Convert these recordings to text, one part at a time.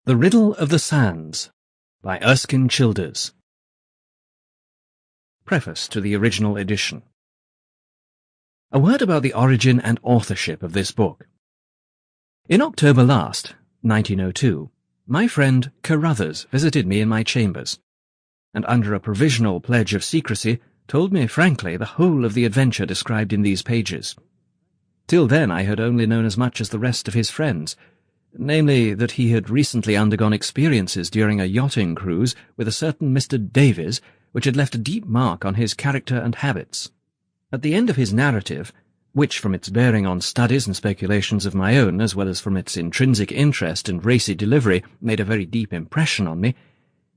The Riddle of the Sands by Erskine Childers. Preface to the original edition. A word about the origin and authorship of this book. In October last, 1902, my friend Carruthers visited me in my chambers, and under a provisional pledge of secrecy told me frankly the whole of the adventure described in these pages. Till then I had only known as much as the rest of his friends, namely that he had recently undergone experiences during a yachting cruise with a certain Mr. Davies, which had left a deep mark on his character and habits. At the end of his narrative, which from its bearing on studies and speculations of my own, as well as from its intrinsic interest and racy delivery, made a very deep impression on me,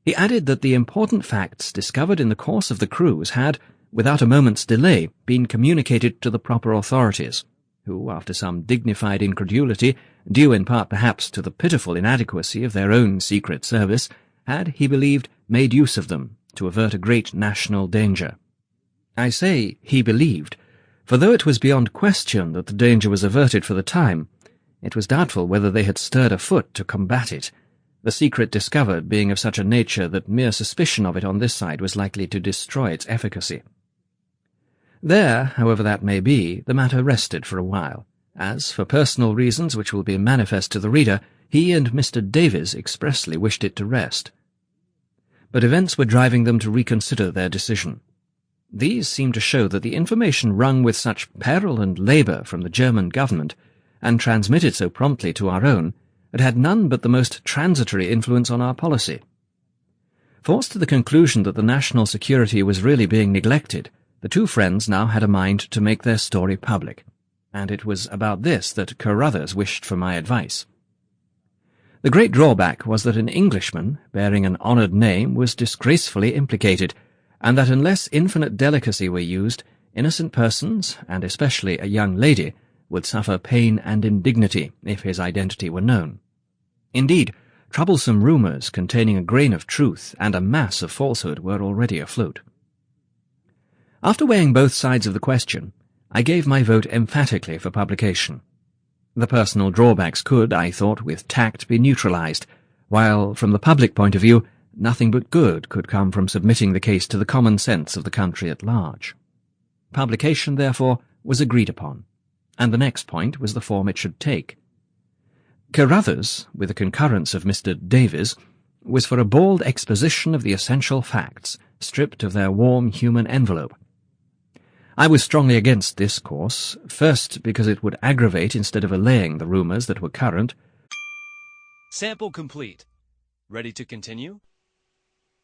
he added that the important facts discovered in the course of the cruise had, without a moment's delay, been communicated to the proper authorities, who, after some dignified incredulity, due in part perhaps to the pitiful inadequacy of their own secret service, had, he believed, made use of them to avert a great national danger. I say he believed, for though it was beyond question that the danger was averted for the time, it was doubtful whether they had stirred a foot to combat it, the secret discovered being of such a nature that mere suspicion of it on this side was likely to destroy its efficacy. There, however that may be, the matter rested for a while, as, for personal reasons which will be manifest to the reader, he and Mr. Davies expressly wished it to rest. But events were driving them to reconsider their decision. These seemed to show that the information wrung with such peril and labour from the German government, and transmitted so promptly to our own, had had none but the most transitory influence on our policy. Forced to the conclusion that the national security was really being neglected, the two friends now had a mind to make their story public, and it was about this that Carruthers wished for my advice. The great drawback was that an Englishman, bearing an honoured name, was disgracefully implicated, and that unless infinite delicacy were used, innocent persons, and especially a young lady, would suffer pain and indignity if his identity were known. Indeed, troublesome rumours containing a grain of truth and a mass of falsehood were already afloat. After weighing both sides of the question, I gave my vote emphatically for publication. The personal drawbacks could, I thought, with tact be neutralized, while, from the public point of view, nothing but good could come from submitting the case to the common sense of the country at large. Publication, therefore, was agreed upon, and the next point was the form it should take. Carruthers, with the concurrence of Mr. Davies, was for a bald exposition of the essential facts, stripped of their warm human envelope. I was strongly against this course, first because it would aggravate instead of allaying the rumours that were current. Sample complete. Ready to continue?